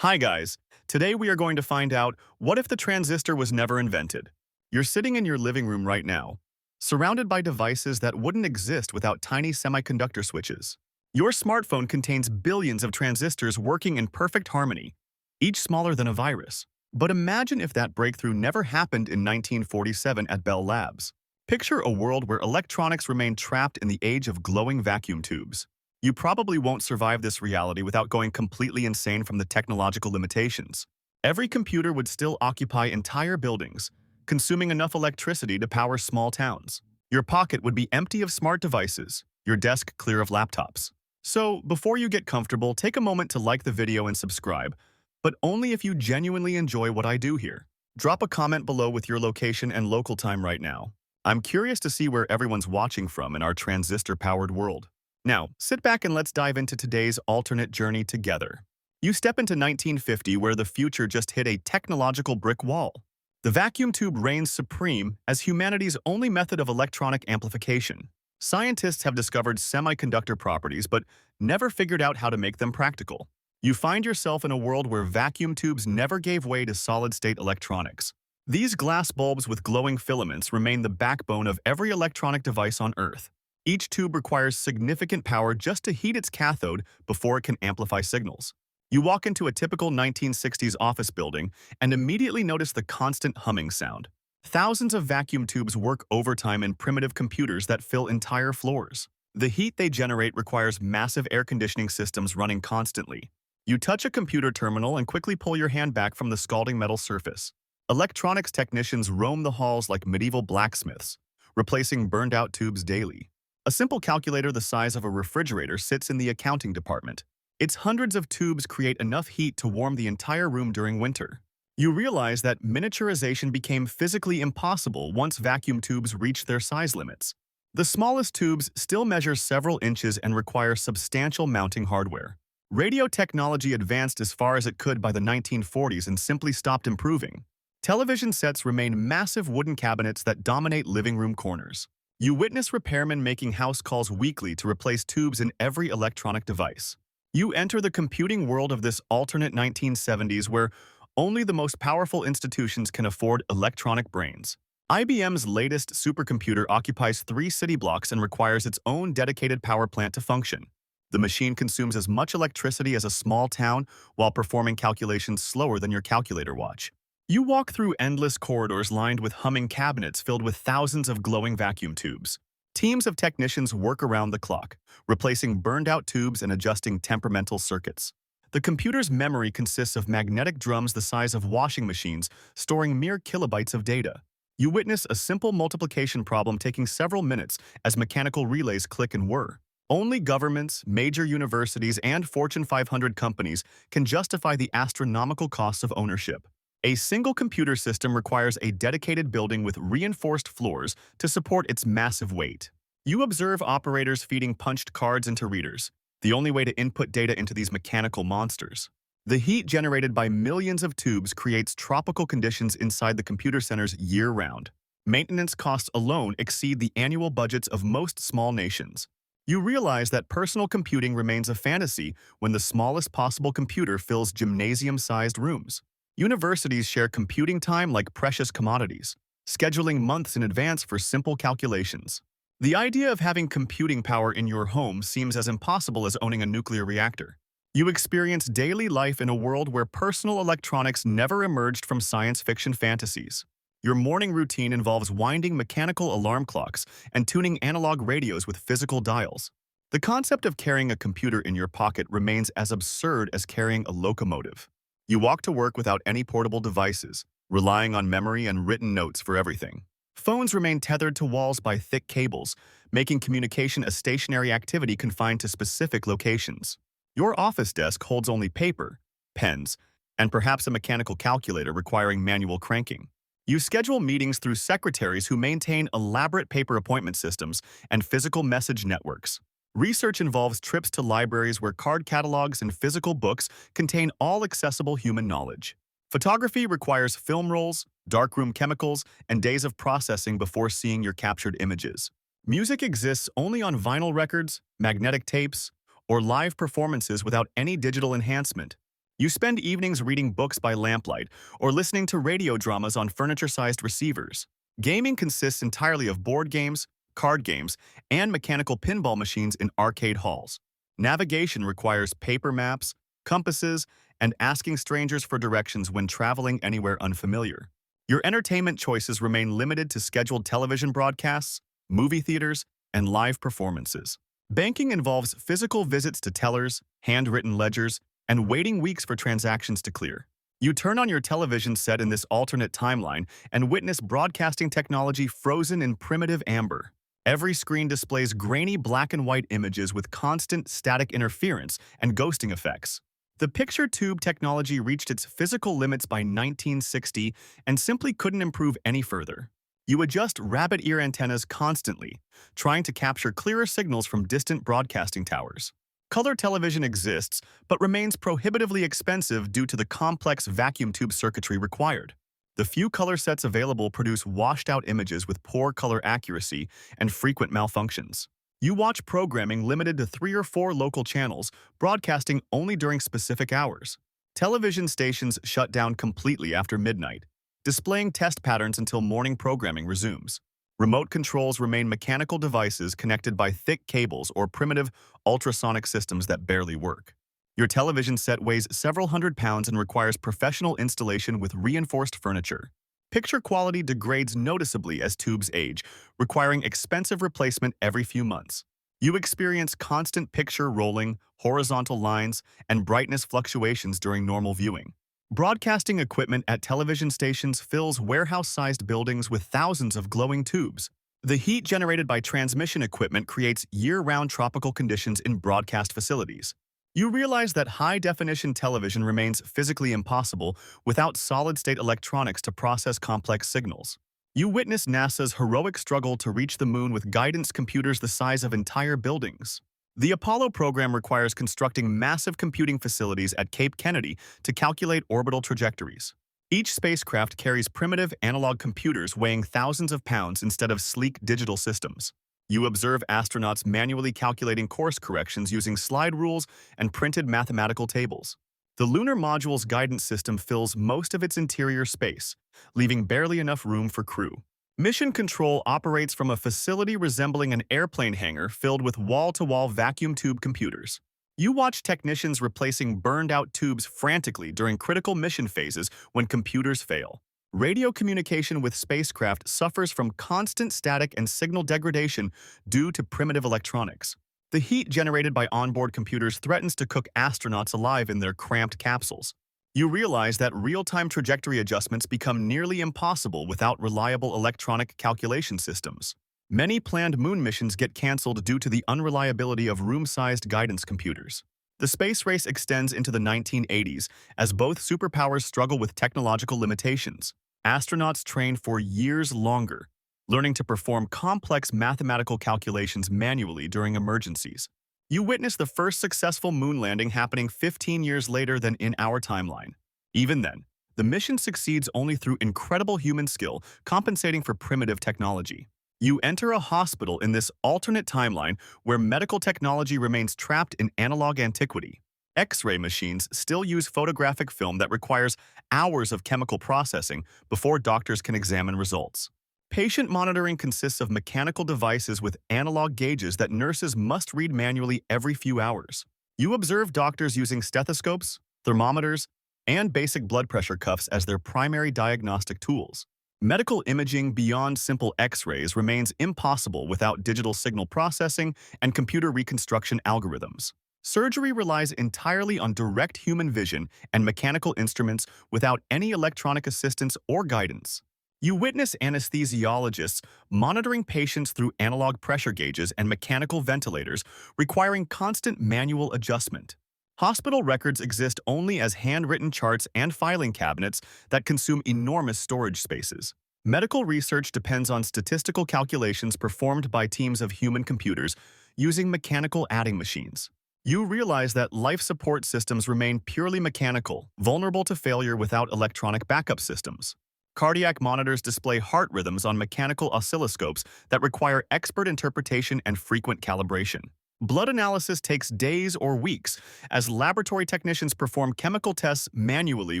Hi guys, today we are going to find out what if the transistor was never invented. You're sitting in your living room right now, surrounded by devices that wouldn't exist without tiny semiconductor switches. Your smartphone contains billions of transistors working in perfect harmony, each smaller than a virus. But imagine if that breakthrough never happened in 1947 at Bell Labs. Picture a world where electronics remain trapped in the age of glowing vacuum tubes. You probably won't survive this reality without going completely insane from the technological limitations. Every computer would still occupy entire buildings, consuming enough electricity to power small towns. Your pocket would be empty of smart devices, your desk clear of laptops. So, before you get comfortable, take a moment to like the video and subscribe, but only if you genuinely enjoy what I do here. Drop a comment below with your location and local time right now. I'm curious to see where everyone's watching from in our transistor-powered world. Now, sit back and let's dive into today's alternate journey together. You step into 1950 where the future just hit a technological brick wall. The vacuum tube reigns supreme as humanity's only method of electronic amplification. Scientists have discovered semiconductor properties but never figured out how to make them practical. You find yourself in a world where vacuum tubes never gave way to solid-state electronics. These glass bulbs with glowing filaments remain the backbone of every electronic device on Earth. Each tube requires significant power just to heat its cathode before it can amplify signals. You walk into a typical 1960s office building and immediately notice the constant humming sound. Thousands of vacuum tubes work overtime in primitive computers that fill entire floors. The heat they generate requires massive air conditioning systems running constantly. You touch a computer terminal and quickly pull your hand back from the scalding metal surface. Electronics technicians roam the halls like medieval blacksmiths, replacing burned-out tubes daily. A simple calculator the size of a refrigerator sits in the accounting department. Its hundreds of tubes create enough heat to warm the entire room during winter. You realize that miniaturization became physically impossible once vacuum tubes reached their size limits. The smallest tubes still measure several inches and require substantial mounting hardware. Radio technology advanced as far as it could by the 1940s and simply stopped improving. Television sets remain massive wooden cabinets that dominate living room corners. You witness repairmen making house calls weekly to replace tubes in every electronic device. You enter the computing world of this alternate 1970s where only the most powerful institutions can afford electronic brains. IBM's latest supercomputer occupies 3 city blocks and requires its own dedicated power plant to function. The machine consumes as much electricity as a small town while performing calculations slower than your calculator watch. You walk through endless corridors lined with humming cabinets filled with thousands of glowing vacuum tubes. Teams of technicians work around the clock, replacing burned-out tubes and adjusting temperamental circuits. The computer's memory consists of magnetic drums the size of washing machines, storing mere kilobytes of data. You witness a simple multiplication problem taking several minutes as mechanical relays click and whir. Only governments, major universities, and Fortune 500 companies can justify the astronomical costs of ownership. A single computer system requires a dedicated building with reinforced floors to support its massive weight. You observe operators feeding punched cards into readers, the only way to input data into these mechanical monsters. The heat generated by millions of tubes creates tropical conditions inside the computer centers year-round. Maintenance costs alone exceed the annual budgets of most small nations. You realize that personal computing remains a fantasy when the smallest possible computer fills gymnasium-sized rooms. Universities share computing time like precious commodities, scheduling months in advance for simple calculations. The idea of having computing power in your home seems as impossible as owning a nuclear reactor. You experience daily life in a world where personal electronics never emerged from science fiction fantasies. Your morning routine involves winding mechanical alarm clocks and tuning analog radios with physical dials. The concept of carrying a computer in your pocket remains as absurd as carrying a locomotive. You walk to work without any portable devices, relying on memory and written notes for everything. Phones remain tethered to walls by thick cables, making communication a stationary activity confined to specific locations. Your office desk holds only paper, pens, and perhaps a mechanical calculator requiring manual cranking. You schedule meetings through secretaries who maintain elaborate paper appointment systems and physical message networks. Research involves trips to libraries where card catalogs and physical books contain all accessible human knowledge. Photography requires film rolls, darkroom chemicals, and days of processing before seeing your captured images. Music exists only on vinyl records, magnetic tapes, or live performances without any digital enhancement. You spend evenings reading books by lamplight or listening to radio dramas on furniture-sized receivers. Gaming consists entirely of board games, card games, and mechanical pinball machines in arcade halls. Navigation requires paper maps, compasses, and asking strangers for directions when traveling anywhere unfamiliar. Your entertainment choices remain limited to scheduled television broadcasts, movie theaters, and live performances. Banking involves physical visits to tellers, handwritten ledgers, and waiting weeks for transactions to clear. You turn on your television set in this alternate timeline and witness broadcasting technology frozen in primitive amber. Every screen displays grainy black and white images with constant static interference and ghosting effects. The picture tube technology reached its physical limits by 1960 and simply couldn't improve any further. You adjust rabbit ear antennas constantly, trying to capture clearer signals from distant broadcasting towers. Color television exists, but remains prohibitively expensive due to the complex vacuum tube circuitry required. The few color sets available produce washed-out images with poor color accuracy and frequent malfunctions. You watch programming limited to 3 or 4 local channels, broadcasting only during specific hours. Television stations shut down completely after midnight, displaying test patterns until morning programming resumes. Remote controls remain mechanical devices connected by thick cables or primitive ultrasonic systems that barely work. Your television set weighs several hundred pounds and requires professional installation with reinforced furniture. Picture quality degrades noticeably as tubes age, requiring expensive replacement every few months. You experience constant picture rolling, horizontal lines, and brightness fluctuations during normal viewing. Broadcasting equipment at television stations fills warehouse-sized buildings with thousands of glowing tubes. The heat generated by transmission equipment creates year-round tropical conditions in broadcast facilities. You realize that high-definition television remains physically impossible without solid-state electronics to process complex signals. You witness NASA's heroic struggle to reach the moon with guidance computers the size of entire buildings. The Apollo program requires constructing massive computing facilities at Cape Kennedy to calculate orbital trajectories. Each spacecraft carries primitive analog computers weighing thousands of pounds instead of sleek digital systems. You observe astronauts manually calculating course corrections using slide rules and printed mathematical tables. The lunar module's guidance system fills most of its interior space, leaving barely enough room for crew. Mission Control operates from a facility resembling an airplane hangar filled with wall-to-wall vacuum tube computers. You watch technicians replacing burned-out tubes frantically during critical mission phases when computers fail. Radio communication with spacecraft suffers from constant static and signal degradation due to primitive electronics. The heat generated by onboard computers threatens to cook astronauts alive in their cramped capsules. You realize that real-time trajectory adjustments become nearly impossible without reliable electronic calculation systems. Many planned moon missions get canceled due to the unreliability of room-sized guidance computers. The space race extends into the 1980s as both superpowers struggle with technological limitations. Astronauts train for years longer, learning to perform complex mathematical calculations manually during emergencies. You witness the first successful moon landing happening 15 years later than in our timeline. Even then, the mission succeeds only through incredible human skill, compensating for primitive technology. You enter a hospital in this alternate timeline where medical technology remains trapped in analog antiquity. X-ray machines still use photographic film that requires hours of chemical processing before doctors can examine results. Patient monitoring consists of mechanical devices with analog gauges that nurses must read manually every few hours. You observe doctors using stethoscopes, thermometers, and basic blood pressure cuffs as their primary diagnostic tools. Medical imaging beyond simple X-rays remains impossible without digital signal processing and computer reconstruction algorithms. Surgery relies entirely on direct human vision and mechanical instruments without any electronic assistance or guidance. You witness anesthesiologists monitoring patients through analog pressure gauges and mechanical ventilators, requiring constant manual adjustment. Hospital records exist only as handwritten charts and filing cabinets that consume enormous storage spaces. Medical research depends on statistical calculations performed by teams of human computers using mechanical adding machines. You realize that life support systems remain purely mechanical, vulnerable to failure without electronic backup systems. Cardiac monitors display heart rhythms on mechanical oscilloscopes that require expert interpretation and frequent calibration. Blood analysis takes days or weeks, as laboratory technicians perform chemical tests manually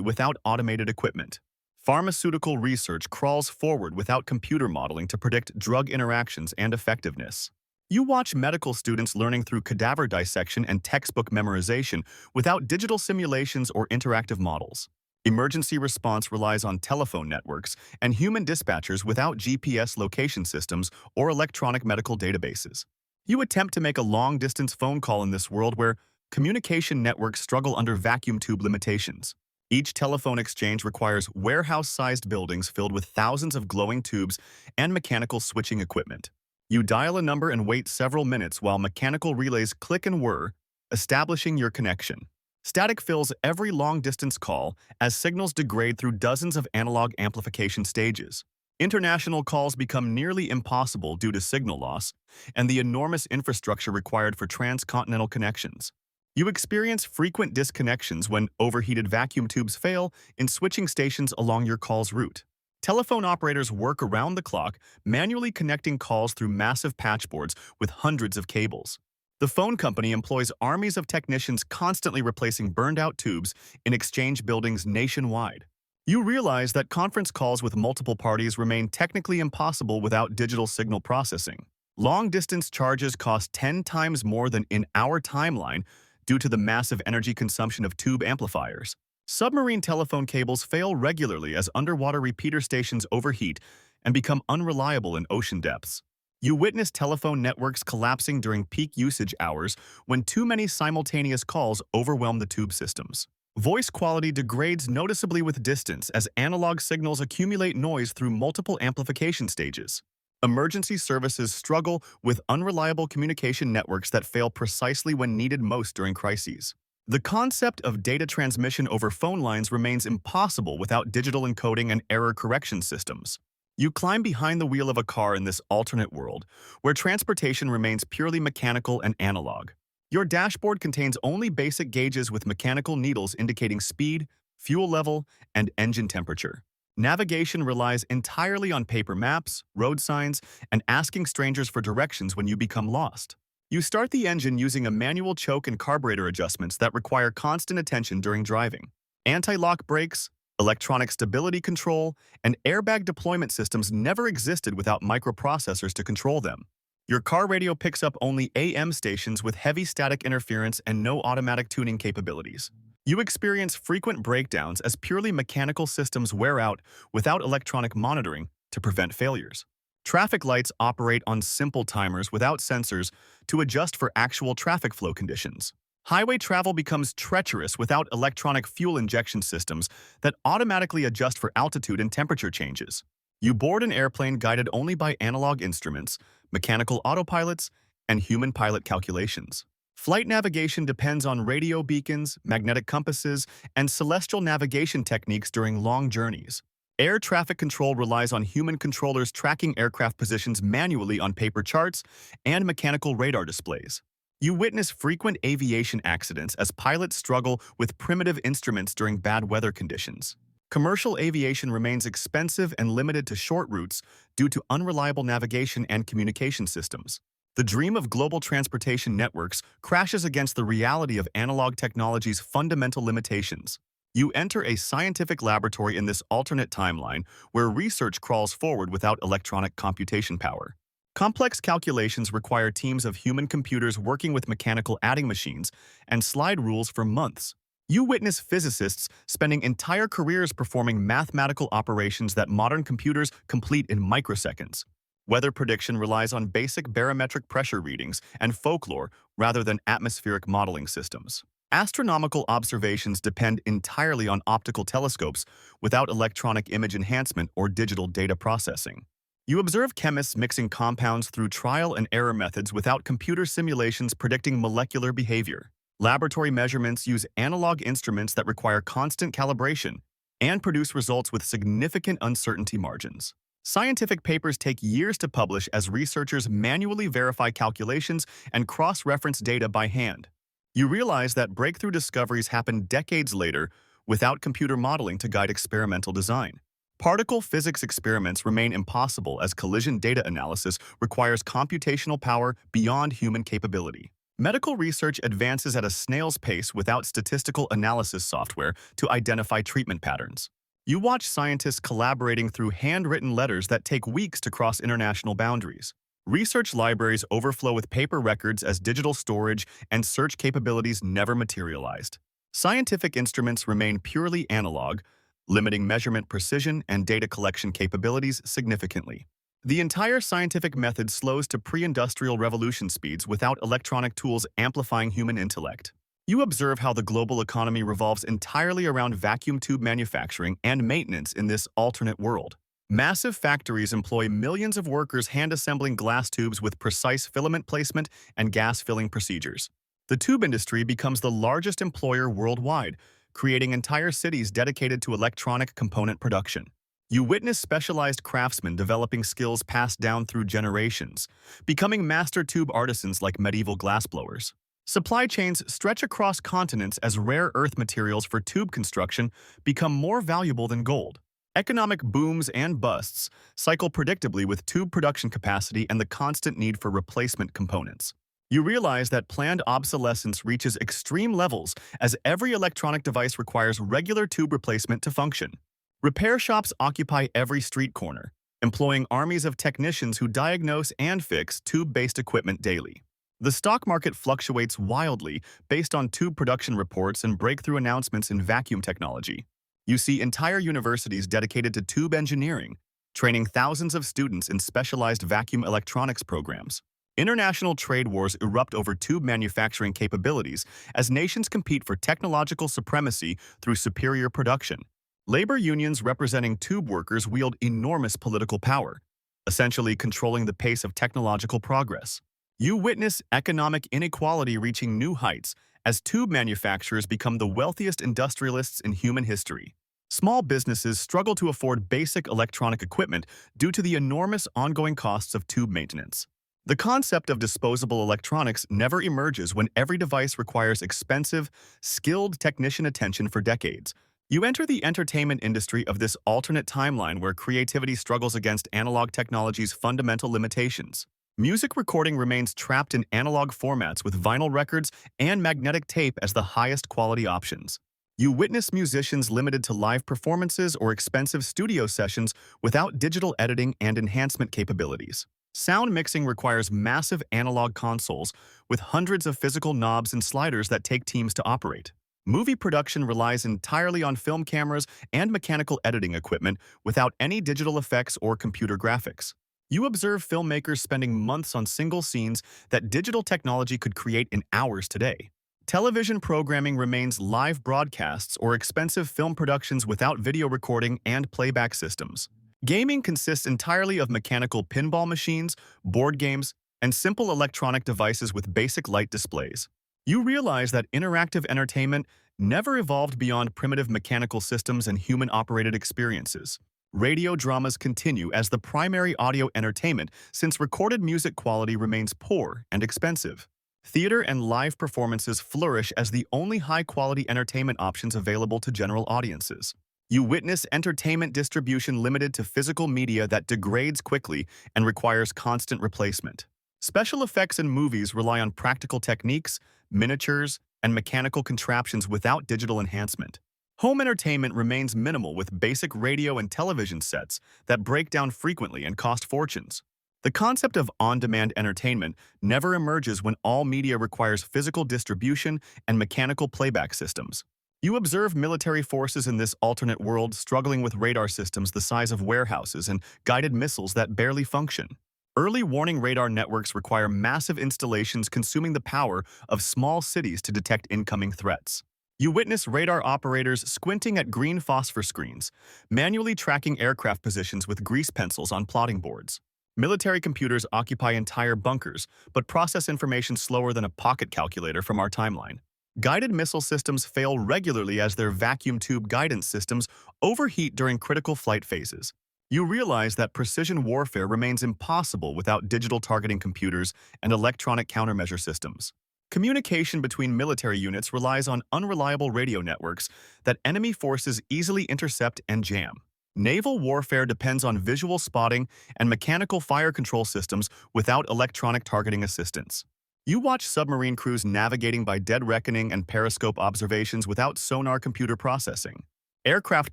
without automated equipment. Pharmaceutical research crawls forward without computer modeling to predict drug interactions and effectiveness. You watch medical students learning through cadaver dissection and textbook memorization without digital simulations or interactive models. Emergency response relies on telephone networks and human dispatchers without GPS location systems or electronic medical databases. You attempt to make a long-distance phone call in this world where communication networks struggle under vacuum tube limitations. Each telephone exchange requires warehouse-sized buildings filled with thousands of glowing tubes and mechanical switching equipment. You dial a number and wait several minutes while mechanical relays click and whir, establishing your connection. Static fills every long-distance call as signals degrade through dozens of analog amplification stages. International calls become nearly impossible due to signal loss and the enormous infrastructure required for transcontinental connections. You experience frequent disconnections when overheated vacuum tubes fail in switching stations along your call's route. Telephone operators work around the clock, manually connecting calls through massive patchboards with hundreds of cables. The phone company employs armies of technicians constantly replacing burned-out tubes in exchange buildings nationwide. You realize that conference calls with multiple parties remain technically impossible without digital signal processing. Long-distance charges cost 10 times more than in our timeline due to the massive energy consumption of tube amplifiers. Submarine telephone cables fail regularly as underwater repeater stations overheat and become unreliable in ocean depths. You witness telephone networks collapsing during peak usage hours when too many simultaneous calls overwhelm the tube systems. Voice quality degrades noticeably with distance as analog signals accumulate noise through multiple amplification stages. Emergency services struggle with unreliable communication networks that fail precisely when needed most during crises. The concept of data transmission over phone lines remains impossible without digital encoding and error correction systems. You climb behind the wheel of a car in this alternate world, where transportation remains purely mechanical and analog. Your dashboard contains only basic gauges with mechanical needles indicating speed, fuel level, and engine temperature. Navigation relies entirely on paper maps, road signs, and asking strangers for directions when you become lost. You start the engine using a manual choke and carburetor adjustments that require constant attention during driving. Anti-lock brakes, electronic stability control, and airbag deployment systems never existed without microprocessors to control them. Your car radio picks up only AM stations with heavy static interference and no automatic tuning capabilities. You experience frequent breakdowns as purely mechanical systems wear out without electronic monitoring to prevent failures. Traffic lights operate on simple timers without sensors to adjust for actual traffic flow conditions. Highway travel becomes treacherous without electronic fuel injection systems that automatically adjust for altitude and temperature changes. You board an airplane guided only by analog instruments, mechanical autopilots, and human pilot calculations. Flight navigation depends on radio beacons, magnetic compasses, and celestial navigation techniques during long journeys. Air traffic control relies on human controllers tracking aircraft positions manually on paper charts and mechanical radar displays. You witness frequent aviation accidents as pilots struggle with primitive instruments during bad weather conditions. Commercial aviation remains expensive and limited to short routes due to unreliable navigation and communication systems. The dream of global transportation networks crashes against the reality of analog technology's fundamental limitations. You enter a scientific laboratory in this alternate timeline where research crawls forward without electronic computation power. Complex calculations require teams of human computers working with mechanical adding machines and slide rules for months. You witness physicists spending entire careers performing mathematical operations that modern computers complete in microseconds. Weather prediction relies on basic barometric pressure readings and folklore rather than atmospheric modeling systems. Astronomical observations depend entirely on optical telescopes without electronic image enhancement or digital data processing. You observe chemists mixing compounds through trial and error methods without computer simulations predicting molecular behavior. Laboratory measurements use analog instruments that require constant calibration and produce results with significant uncertainty margins. Scientific papers take years to publish as researchers manually verify calculations and cross-reference data by hand. You realize that breakthrough discoveries happen decades later without computer modeling to guide experimental design. Particle physics experiments remain impossible as collision data analysis requires computational power beyond human capability. Medical research advances at a snail's pace without statistical analysis software to identify treatment patterns. You watch scientists collaborating through handwritten letters that take weeks to cross international boundaries. Research libraries overflow with paper records as digital storage and search capabilities never materialized. Scientific instruments remain purely analog, limiting measurement precision and data collection capabilities significantly. The entire scientific method slows to pre-industrial revolution speeds without electronic tools amplifying human intellect. You observe how the global economy revolves entirely around vacuum tube manufacturing and maintenance in this alternate world. Massive factories employ millions of workers hand-assembling glass tubes with precise filament placement and gas-filling procedures. The tube industry becomes the largest employer worldwide, creating entire cities dedicated to electronic component production. You witness specialized craftsmen developing skills passed down through generations, becoming master tube artisans like medieval glassblowers. Supply chains stretch across continents as rare earth materials for tube construction become more valuable than gold. Economic booms and busts cycle predictably with tube production capacity and the constant need for replacement components. You realize that planned obsolescence reaches extreme levels as every electronic device requires regular tube replacement to function. Repair shops occupy every street corner, employing armies of technicians who diagnose and fix tube-based equipment daily. The stock market fluctuates wildly based on tube production reports and breakthrough announcements in vacuum technology. You see entire universities dedicated to tube engineering, training thousands of students in specialized vacuum electronics programs. International trade wars erupt over tube manufacturing capabilities as nations compete for technological supremacy through superior production. Labor unions representing tube workers wield enormous political power, essentially controlling the pace of technological progress. You witness economic inequality reaching new heights as tube manufacturers become the wealthiest industrialists in human history. Small businesses struggle to afford basic electronic equipment due to the enormous ongoing costs of tube maintenance. The concept of disposable electronics never emerges when every device requires expensive, skilled technician attention for decades. You enter the entertainment industry of this alternate timeline where creativity struggles against analog technology's fundamental limitations. Music recording remains trapped in analog formats with vinyl records and magnetic tape as the highest quality options. You witness musicians limited to live performances or expensive studio sessions without digital editing and enhancement capabilities. Sound mixing requires massive analog consoles with hundreds of physical knobs and sliders that take teams to operate. Movie production relies entirely on film cameras and mechanical editing equipment without any digital effects or computer graphics. You observe filmmakers spending months on single scenes that digital technology could create in hours today. Television programming remains live broadcasts or expensive film productions without video recording and playback systems. Gaming consists entirely of mechanical pinball machines, board games, and simple electronic devices with basic light displays. You realize that interactive entertainment never evolved beyond primitive mechanical systems and human-operated experiences. Radio dramas continue as the primary audio entertainment since recorded music quality remains poor and expensive. Theater and live performances flourish as the only high-quality entertainment options available to general audiences. You witness entertainment distribution limited to physical media that degrades quickly and requires constant replacement. Special effects in movies rely on practical techniques, miniatures, and mechanical contraptions without digital enhancement. Home entertainment remains minimal with basic radio and television sets that break down frequently and cost fortunes. The concept of on-demand entertainment never emerges when all media requires physical distribution and mechanical playback systems. You observe military forces in this alternate world struggling with radar systems the size of warehouses and guided missiles that barely function. Early warning radar networks require massive installations consuming the power of small cities to detect incoming threats. You witness radar operators squinting at green phosphor screens, manually tracking aircraft positions with grease pencils on plotting boards. Military computers occupy entire bunkers, but process information slower than a pocket calculator from our timeline. Guided missile systems fail regularly as their vacuum tube guidance systems overheat during critical flight phases. You realize that precision warfare remains impossible without digital targeting computers and electronic countermeasure systems. Communication between military units relies on unreliable radio networks that enemy forces easily intercept and jam. Naval warfare depends on visual spotting and mechanical fire control systems without electronic targeting assistance. You watch submarine crews navigating by dead reckoning and periscope observations without sonar computer processing. Aircraft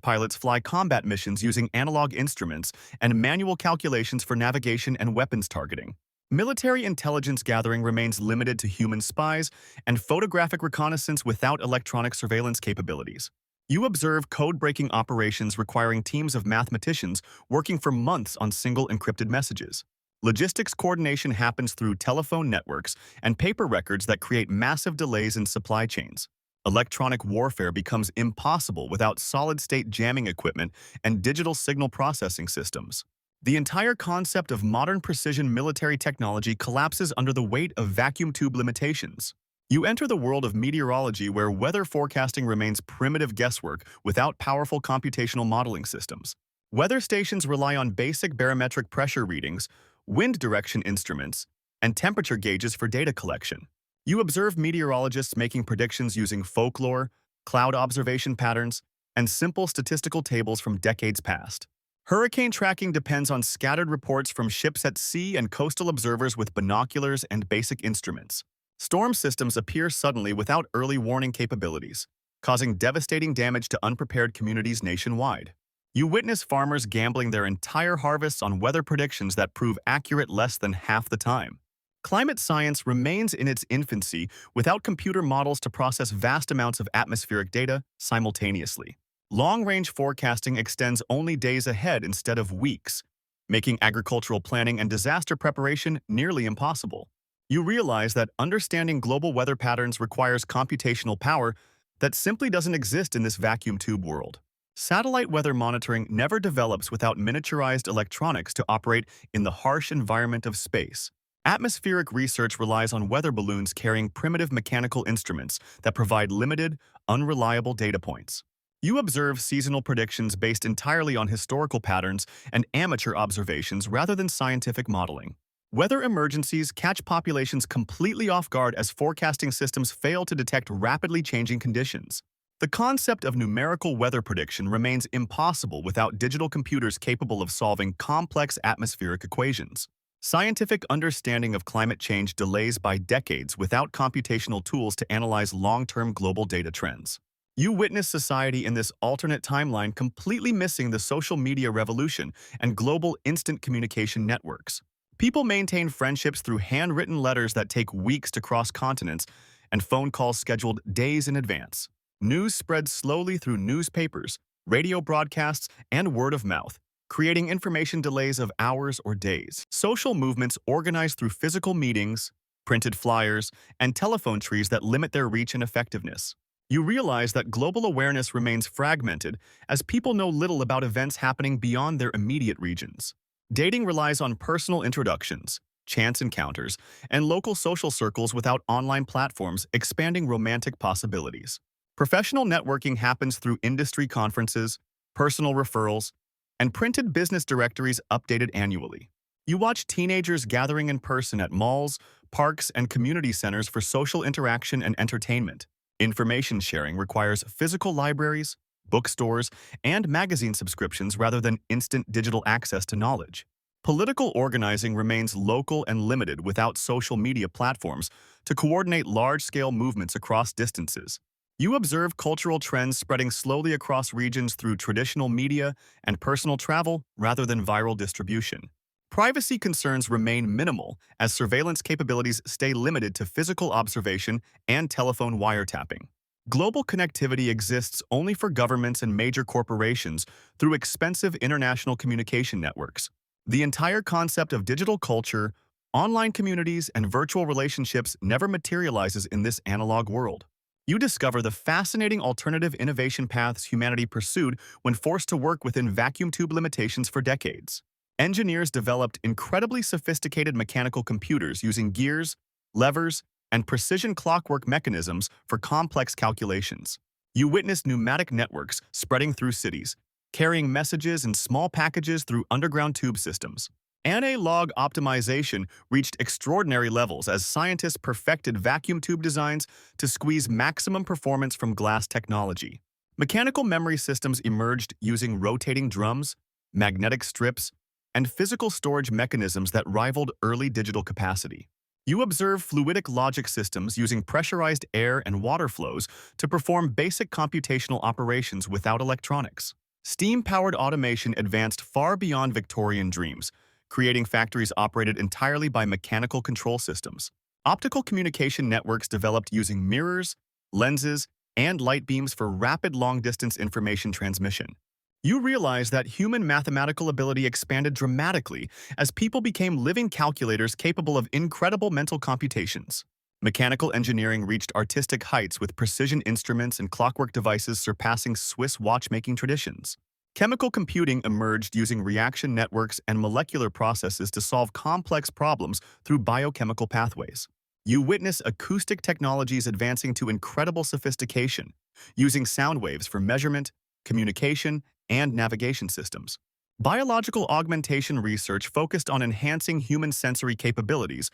pilots fly combat missions using analog instruments and manual calculations for navigation and weapons targeting. Military intelligence gathering remains limited to human spies and photographic reconnaissance without electronic surveillance capabilities. You observe code-breaking operations requiring teams of mathematicians working for months on single encrypted messages. Logistics coordination happens through telephone networks and paper records that create massive delays in supply chains. Electronic warfare becomes impossible without solid-state jamming equipment and digital signal processing systems. The entire concept of modern precision military technology collapses under the weight of vacuum tube limitations. You enter the world of meteorology where weather forecasting remains primitive guesswork without powerful computational modeling systems. Weather stations rely on basic barometric pressure readings, wind direction instruments, and temperature gauges for data collection. You observe meteorologists making predictions using folklore, cloud observation patterns, and simple statistical tables from decades past. Hurricane tracking depends on scattered reports from ships at sea and coastal observers with binoculars and basic instruments. Storm systems appear suddenly without early warning capabilities, causing devastating damage to unprepared communities nationwide. You witness farmers gambling their entire harvests on weather predictions that prove accurate less than half the time. Climate science remains in its infancy without computer models to process vast amounts of atmospheric data simultaneously. Long-range forecasting extends only days ahead instead of weeks, making agricultural planning and disaster preparation nearly impossible. You realize that understanding global weather patterns requires computational power that simply doesn't exist in this vacuum tube world. Satellite weather monitoring never develops without miniaturized electronics to operate in the harsh environment of space. Atmospheric research relies on weather balloons carrying primitive mechanical instruments that provide limited, unreliable data points. You observe seasonal predictions based entirely on historical patterns and amateur observations rather than scientific modeling. Weather emergencies catch populations completely off guard as forecasting systems fail to detect rapidly changing conditions. The concept of numerical weather prediction remains impossible without digital computers capable of solving complex atmospheric equations. Scientific understanding of climate change delays by decades without computational tools to analyze long-term global data trends. You witness society in this alternate timeline completely missing the social media revolution and global instant communication networks. People maintain friendships through handwritten letters that take weeks to cross continents and phone calls scheduled days in advance. News spreads slowly through newspapers, radio broadcasts, and word of mouth, creating information delays of hours or days. Social movements organize through physical meetings, printed flyers, and telephone trees that limit their reach and effectiveness. You realize that global awareness remains fragmented as people know little about events happening beyond their immediate regions. Dating relies on personal introductions, chance encounters, and local social circles without online platforms expanding romantic possibilities. Professional networking happens through industry conferences, personal referrals, and printed business directories updated annually. You watch teenagers gathering in person at malls, parks, and community centers for social interaction and entertainment. Information sharing requires physical libraries, bookstores, and magazine subscriptions rather than instant digital access to knowledge. Political organizing remains local and limited without social media platforms to coordinate large-scale movements across distances. You observe cultural trends spreading slowly across regions through traditional media and personal travel rather than viral distribution. Privacy concerns remain minimal as surveillance capabilities stay limited to physical observation and telephone wiretapping. Global connectivity exists only for governments and major corporations through expensive international communication networks. The entire concept of digital culture, online communities, and virtual relationships never materializes in this analog world. You discover the fascinating alternative innovation paths humanity pursued when forced to work within vacuum tube limitations for decades. Engineers developed incredibly sophisticated mechanical computers using gears, levers, and precision clockwork mechanisms for complex calculations. You witness pneumatic networks spreading through cities, carrying messages in small packages through underground tube systems. Analog optimization reached extraordinary levels as scientists perfected vacuum tube designs to squeeze maximum performance from glass technology. Mechanical memory systems emerged using rotating drums, magnetic strips, and physical storage mechanisms that rivaled early digital capacity. You observe fluidic logic systems using pressurized air and water flows to perform basic computational operations without electronics. Steam-powered automation advanced far beyond Victorian dreams, creating factories operated entirely by mechanical control systems. Optical communication networks developed using mirrors, lenses, and light beams for rapid long-distance information transmission. You realize that human mathematical ability expanded dramatically as people became living calculators capable of incredible mental computations. Mechanical engineering reached artistic heights with precision instruments and clockwork devices surpassing Swiss watchmaking traditions. Chemical computing emerged using reaction networks and molecular processes to solve complex problems through biochemical pathways. You witness acoustic technologies advancing to incredible sophistication, using sound waves for measurement, communication, and navigation systems. Biological augmentation research focused on enhancing human sensory capabilities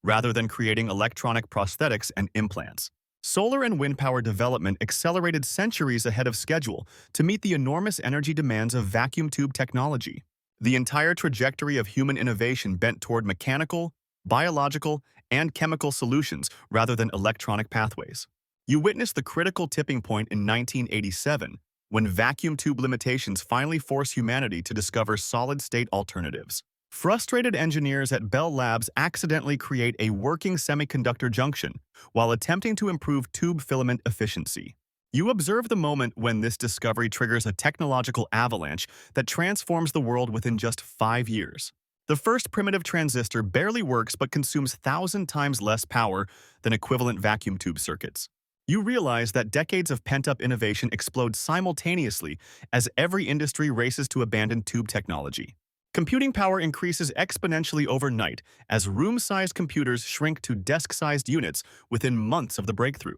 rather than creating electronic prosthetics and implants. Solar and wind power development accelerated centuries ahead of schedule to meet the enormous energy demands of vacuum tube technology. The entire trajectory of human innovation bent toward mechanical, biological, and chemical solutions rather than electronic pathways. You witnessed the critical tipping point in 1987 when vacuum tube limitations finally forced humanity to discover solid-state alternatives. Frustrated engineers at Bell Labs accidentally create a working semiconductor junction while attempting to improve tube filament efficiency. You observe the moment when this discovery triggers a technological avalanche that transforms the world within just 5 years. The first primitive transistor barely works but consumes 1,000 times less power than equivalent vacuum tube circuits. You realize that decades of pent-up innovation explode simultaneously as every industry races to abandon tube technology. Computing power increases exponentially overnight as room-sized computers shrink to desk-sized units within months of the breakthrough.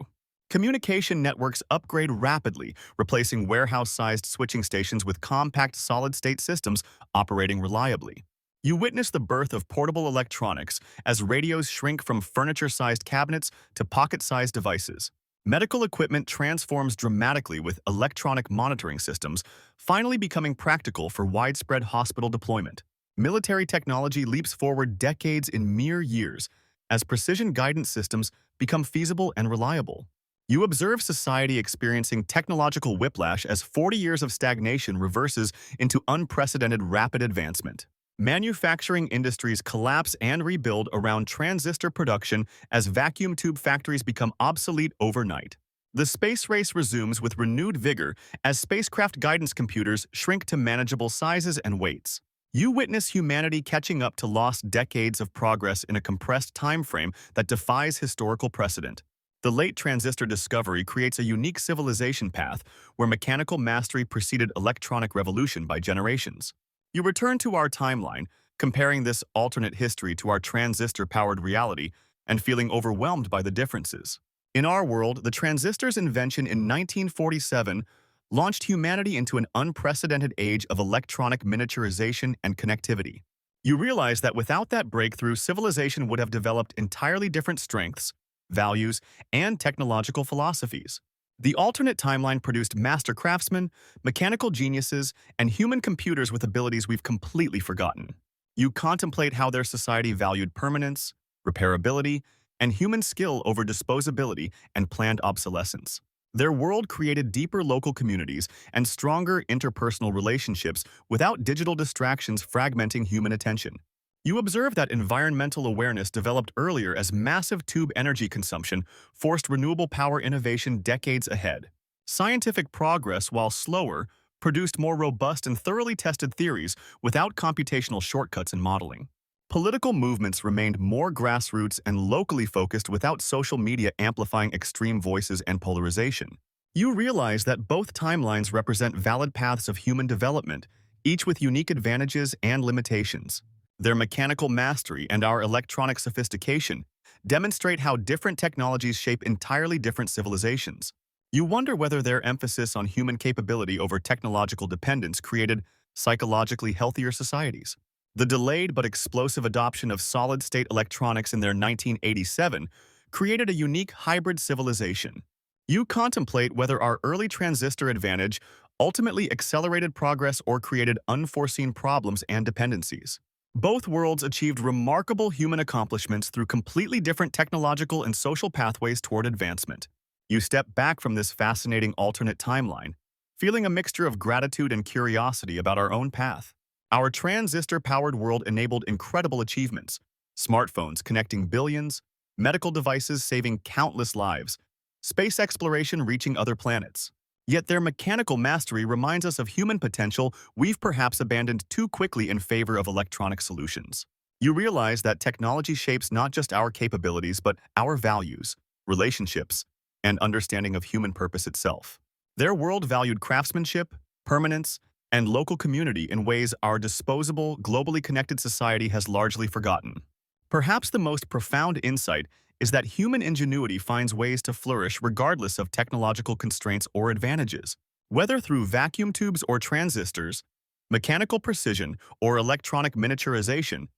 Communication networks upgrade rapidly, replacing warehouse-sized switching stations with compact solid-state systems operating reliably. You witness the birth of portable electronics as radios shrink from furniture-sized cabinets to pocket-sized devices. Medical equipment transforms dramatically with electronic monitoring systems, finally becoming practical for widespread hospital deployment. Military technology leaps forward decades in mere years as precision guidance systems become feasible and reliable. You observe society experiencing technological whiplash as 40 years of stagnation reverses into unprecedented rapid advancement. Manufacturing industries collapse and rebuild around transistor production as vacuum tube factories become obsolete overnight. The space race resumes with renewed vigor as spacecraft guidance computers shrink to manageable sizes and weights. You witness humanity catching up to lost decades of progress in a compressed time frame that defies historical precedent. The late transistor discovery creates a unique civilization path where mechanical mastery preceded electronic revolution by generations. You return to our timeline, comparing this alternate history to our transistor-powered reality and feeling overwhelmed by the differences. In our world, the transistor's invention in 1947 launched humanity into an unprecedented age of electronic miniaturization and connectivity. You realize that without that breakthrough, civilization would have developed entirely different strengths, values, and technological philosophies. The alternate timeline produced master craftsmen, mechanical geniuses, and human computers with abilities we've completely forgotten. You contemplate how their society valued permanence, repairability, and human skill over disposability and planned obsolescence. Their world created deeper local communities and stronger interpersonal relationships without digital distractions fragmenting human attention. You observe that environmental awareness developed earlier as massive tube energy consumption forced renewable power innovation decades ahead. Scientific progress, while slower, produced more robust and thoroughly tested theories without computational shortcuts in modeling. Political movements remained more grassroots and locally focused without social media amplifying extreme voices and polarization. You realize that both timelines represent valid paths of human development, each with unique advantages and limitations. Their mechanical mastery and our electronic sophistication demonstrate how different technologies shape entirely different civilizations. You wonder whether their emphasis on human capability over technological dependence created psychologically healthier societies. The delayed but explosive adoption of solid-state electronics in their 1987 created a unique hybrid civilization. You contemplate whether our early transistor advantage ultimately accelerated progress or created unforeseen problems and dependencies. Both worlds achieved remarkable human accomplishments through completely different technological and social pathways toward advancement. You step back from this fascinating alternate timeline, feeling a mixture of gratitude and curiosity about our own path. Our transistor-powered world enabled incredible achievements: smartphones connecting billions, medical devices saving countless lives, space exploration reaching other planets. Yet their mechanical mastery reminds us of human potential we've perhaps abandoned too quickly in favor of electronic solutions. You realize that technology shapes not just our capabilities, but our values, relationships, and understanding of human purpose itself. Their world valued craftsmanship, permanence, and local community in ways our disposable, globally connected society has largely forgotten. Perhaps the most profound insight is that human ingenuity finds ways to flourish regardless of technological constraints or advantages. Whether through vacuum tubes or transistors, mechanical precision, or electronic miniaturization,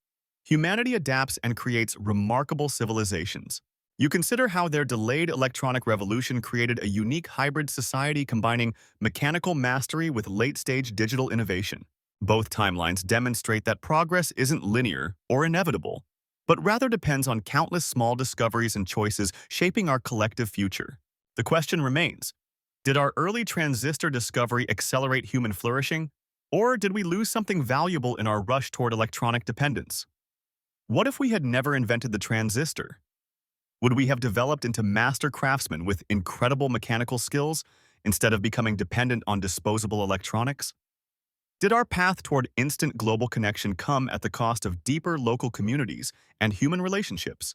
humanity adapts and creates remarkable civilizations. You consider how their delayed electronic revolution created a unique hybrid society combining mechanical mastery with late-stage digital innovation. Both timelines demonstrate that progress isn't linear or inevitable, but rather depends on countless small discoveries and choices shaping our collective future. The question remains, did our early transistor discovery accelerate human flourishing, or did we lose something valuable in our rush toward electronic dependence? What if we had never invented the transistor? Would we have developed into master craftsmen with incredible mechanical skills instead of becoming dependent on disposable electronics? Did our path toward instant global connection come at the cost of deeper local communities and human relationships?